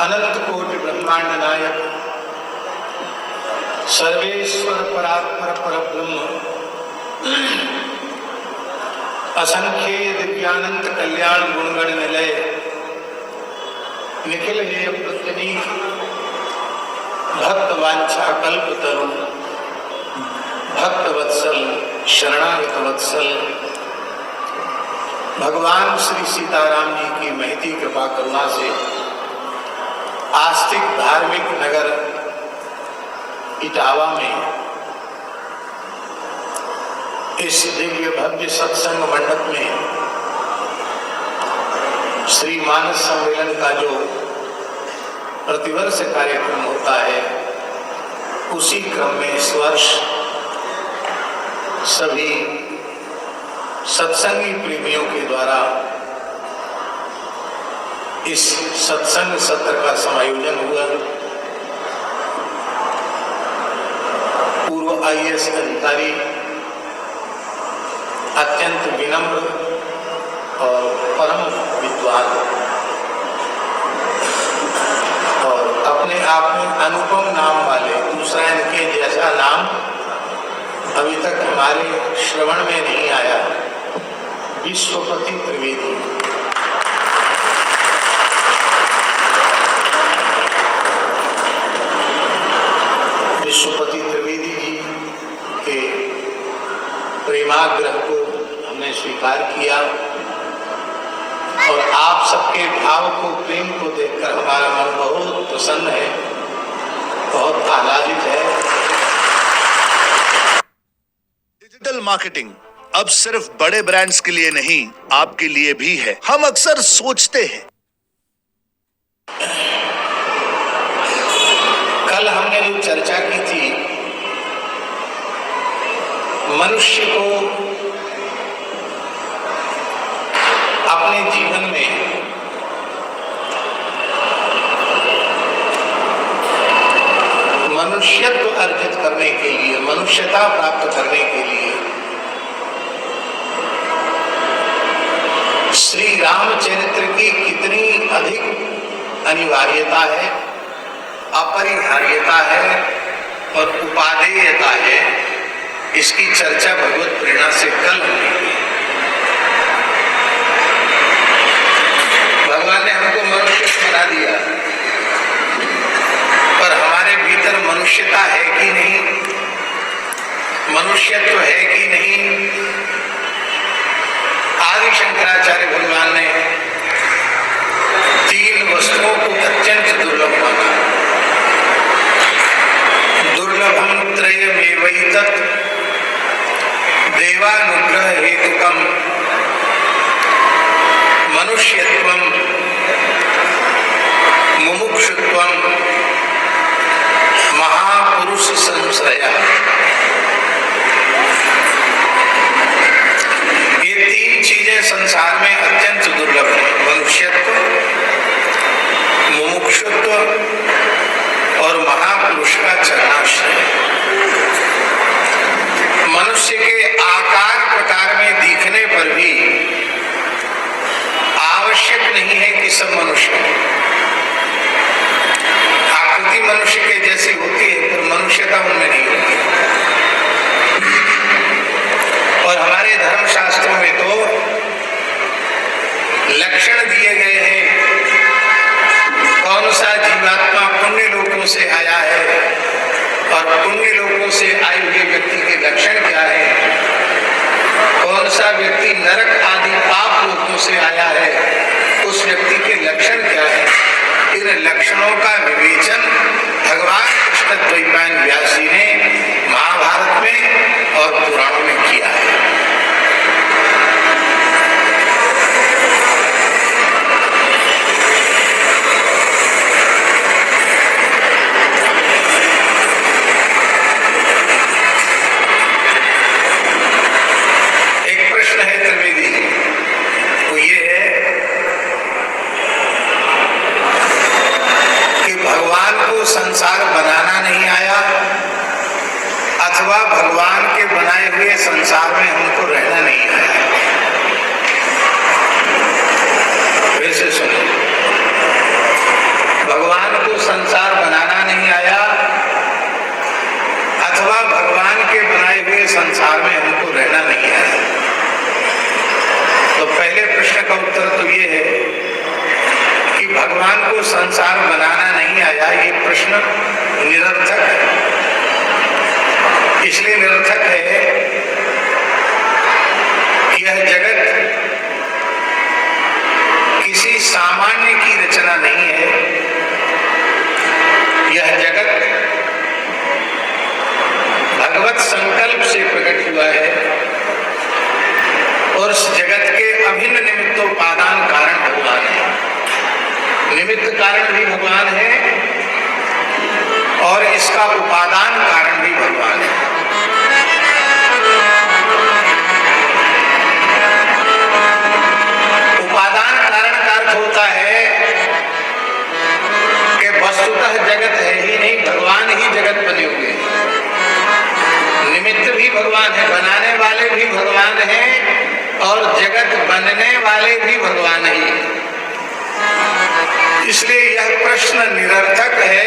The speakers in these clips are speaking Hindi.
अनंत कोटि ब्रह्मांड नायक सर्वेश्वर परात्पर परब्रह्म असंख्य दिव्यानंत कल्याण गुणगण निलय निखिल हेय प्रत्यनीक भक्त वांछा कल्पतरु भक्त वत्सल शरणागत वत्सल भगवान श्री सीताराम जी की महती कृपा करुणा से आस्तिक धार्मिक नगर इटावा में इस दिव्य भव्य सत्संग मंडप में श्री मानस सम्मेलन का जो प्रतिवर्ष कार्यक्रम होता है, उसी क्रम में इस वर्ष सभी सत्संगी प्रेमियों के द्वारा इस सत्संग सत्र का समायोजन हुआ। पूर्व आईएएस अधिकारी अत्यंत विनम्र और परम विद्वान और अपने आप में अनुपम नाम वाले, दूसरा इनके जैसा नाम अभी तक हमारे श्रवण में नहीं आया, विश्वपति त्रिवेदी। विश्वपति त्रिवेदी जी के प्रेमाग्रह को हमने स्वीकार किया और आप सबके भाव को, प्रेम को देखकर हमारा मन बहुत प्रसन्न है, बहुत आह्लादित है। डिजिटल मार्केटिंग अब सिर्फ बड़े ब्रांड्स के लिए नहीं, आपके लिए भी है। हम अक्सर सोचते हैं, कल हमने जो चर्चा की थी, मनुष्य को अपने जीवन में मनुष्यत्व अर्जित करने के लिए, मनुष्यता प्राप्त करने के लिए श्री रामचरित्र की कितनी अधिक अनिवार्यता है, अपरिहार्यता है और उपादेयता है, इसकी चर्चा भगवत प्रेरणा से कल हुई। भगवान ने हमको मनुष्य बना दिया, पर हमारे भीतर मनुष्यता है कि नहीं, मनुष्यत्व है कि नहीं। आदि शंकराचार्य भगवान ने तीन वस्तुओं को अत्यंत दुर्लभ माना। दुर्लभम त्रयमेवैतत् देवानुग्रह हेतुकम मनुष्यत्वम मुमुक्षुत्वम महापुरुष संश्रया। ये तीन चीजें संसार में अत्यंत दुर्लभ है, मनुष्यत्व, मुमुक्षुत्व और महापुरुष का चरणाश्रय। मनुष्य के आकार प्रकार में दिखने पर भी आवश्यक नहीं है कि सब मनुष्य हो। आकृति मनुष्य के जैसी होती है, पर मनुष्यता उनमें नहीं होती। और हमारे धर्मशास्त्रों में तो लक्षण दिए गए हैं, कौन सा जीवात्मा पुण्य लोकों से आया है और पुण्य लोकों से आए हुए व्यक्ति के लक्षण क्या है, कौन सा व्यक्ति नरक आदि पाप लोकों से आया है, उस व्यक्ति के लक्षण क्या है। इन लक्षणों का विवेचन भगवान कृष्ण द्वैपायन व्यास जी ने महाभारत में और पुराणों में किया है। एक प्रश्न है त्रिवेदी जी, वो ये है कि भगवान को संसार बनाना नहीं आया अथवा भगवान के बनाए हुए संसार में हमको रहना नहीं आया। वैसे सुनो, भगवान को संसार बनाना नहीं आया, ये प्रश्न निरर्थक है। इसलिए निरर्थक है कि यह जगत किसी सामान्य की रचना नहीं है। यह जगत भगवत संकल्प से प्रकट हुआ है और उस जगत के अभिन्न निमित्तोपादान कारण भगवान है। निमित्त कारण भी भगवान है और इसका उपादान कारण भी भगवान है। उपादान कारण का अर्थ होता है कि वस्तुतः जगत है ही नहीं, भगवान ही जगत बने हुए हैं। निमित्त भी भगवान है, बनाने वाले भी भगवान हैं और जगत बनने वाले भी भगवान ही हैं। इसलिए यह प्रश्न निरर्थक है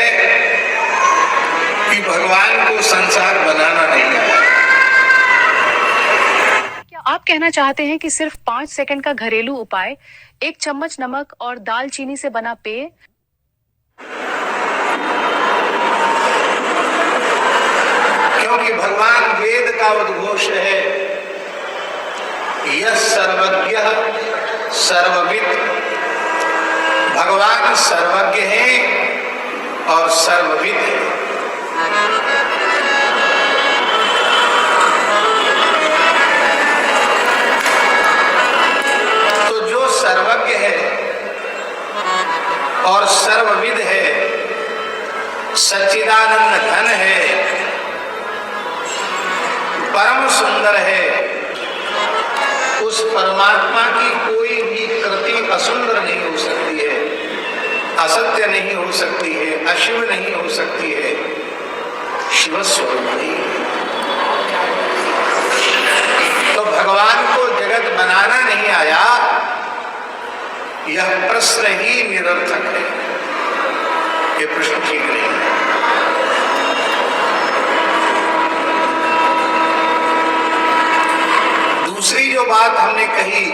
कि भगवान को संसार बनाना नहीं आया। क्या आप कहना चाहते हैं कि सिर्फ 5 सेकंड का घरेलू उपाय, 1 चम्मच नमक और दालचीनी से बना पेय, क्योंकि भगवान वेद का उद्घोष है, यह सर्वज्ञ सर्वविद। भगवान सर्वज्ञ हैं और सर्वविद हैं। तो जो सर्वज्ञ है और सर्वविद है, सच्चिदानंद घन है, परम सुंदर है, उस परमात्मा की कोई भी कृति असुंदर नहीं हो सकती है, असत्य नहीं हो सकती है, अशिव नहीं हो सकती है, शिव स्वरूप नहीं। तो भगवान को जगत बनाना नहीं आया, यह प्रश्न ही निरर्थक है। ये प्रश्न ठीक नहीं है। दूसरी जो बात हमने कही,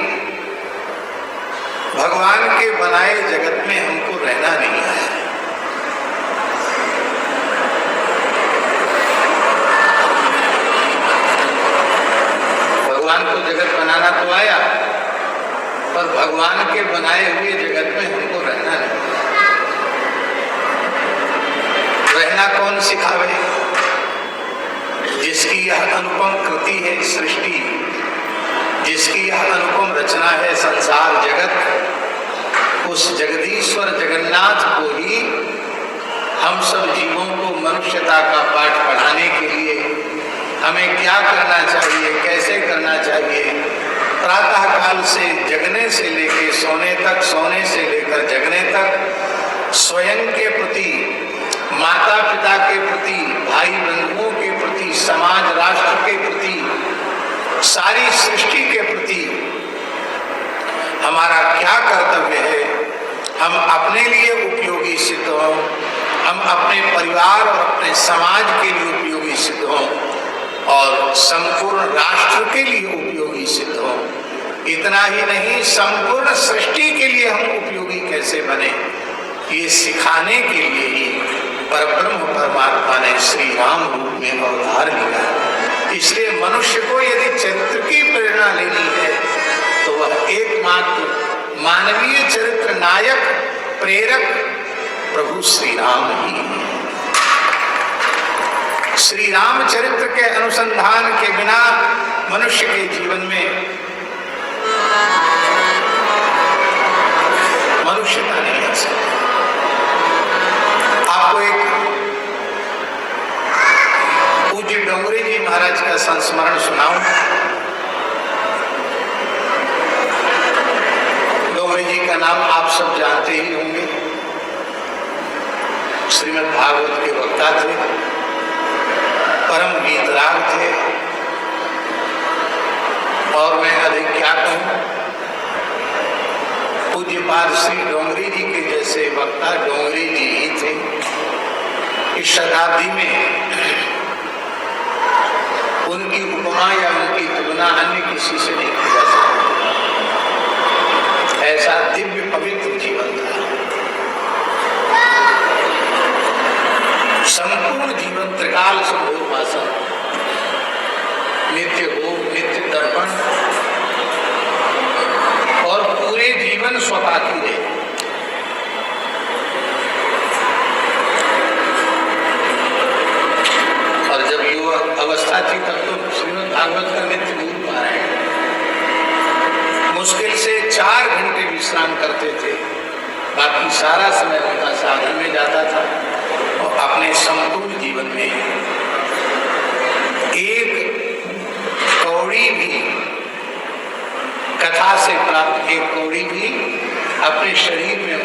भगवान के बनाए जगत में हमको रहना नहीं आया। भगवान को जगत बनाना तो आया, पर भगवान के बनाए हुए जगत में हमको रहना नहीं। रहना कौन सिखावे? जिसकी यह अनुपम कृति है सृष्टि, जिसकी यह अनुपम रचना है संसार जगत, उस जगदीश्वर जगन्नाथ को ही हम सब जीवों को मनुष्यता का पाठ पढ़ाने के लिए हमें क्या करना चाहिए, कैसे करना चाहिए, प्रातः काल से जगने से लेकर सोने तक, सोने से लेकर जगने तक, स्वयं के प्रति, माता पिता के प्रति, भाई बंधुओं के प्रति, समाज राष्ट्र के प्रति, सारी सृष्टि के प्रति हमारा क्या कर्तव्य है। हम अपने लिए उपयोगी सिद्ध हों, हम अपने परिवार और अपने समाज के लिए उपयोगी सिद्ध हों और संपूर्ण राष्ट्र के लिए उपयोगी सिद्ध हों। इतना ही नहीं, संपूर्ण सृष्टि के लिए हम उपयोगी कैसे बने, ये सिखाने के लिए ही परब्रह्म परमात्मा ने श्री राम रूप में अवतार लिया। इसलिए मनुष्य को यदि चरित्र की प्रेरणा लेनी है तो वह एकमात्र मानवीय चरित्र नायक प्रेरक प्रभु श्री राम ही है। श्री राम चरित्र के अनुसंधान के बिना मनुष्य के जीवन में मनुष्यता नहीं आ सकती। आपको एक पूज्य डोंगरी जी महाराज का संस्मरण सुनाऊं। डोंगरी जी का नाम आप सब जानते ही होंगे। श्रीमद् भागवत के वक्ता थे, परम गीतराग थे और मैं अधिक क्या कहूं, पूज्यपाद श्री डोंगरी जी के जैसे वक्ता डोंगरी जी ही थे। इस शताब्दी में उनकी उपमा या उनकी तुलना अन्य किसी से नहीं की जा सकती। ऐसा दिव्य पवित्र जीवन था। काल संभोगवासन, नित्य भोग, नित्य दर्पण और पूरे जीवन स्वपाकी रहे। और जब युवक अवस्था थी तब तो श्रीमद् भागवत का नित्य भूल पा रहे हैं, मुश्किल से 4 घंटे विश्राम करते थे, बाकी सारा समय उनका साधन में जाता था और अपने संपूर्ण जीवन में एक कौड़ी भी, कथा से प्राप्त एक कौड़ी भी अपने शरीर में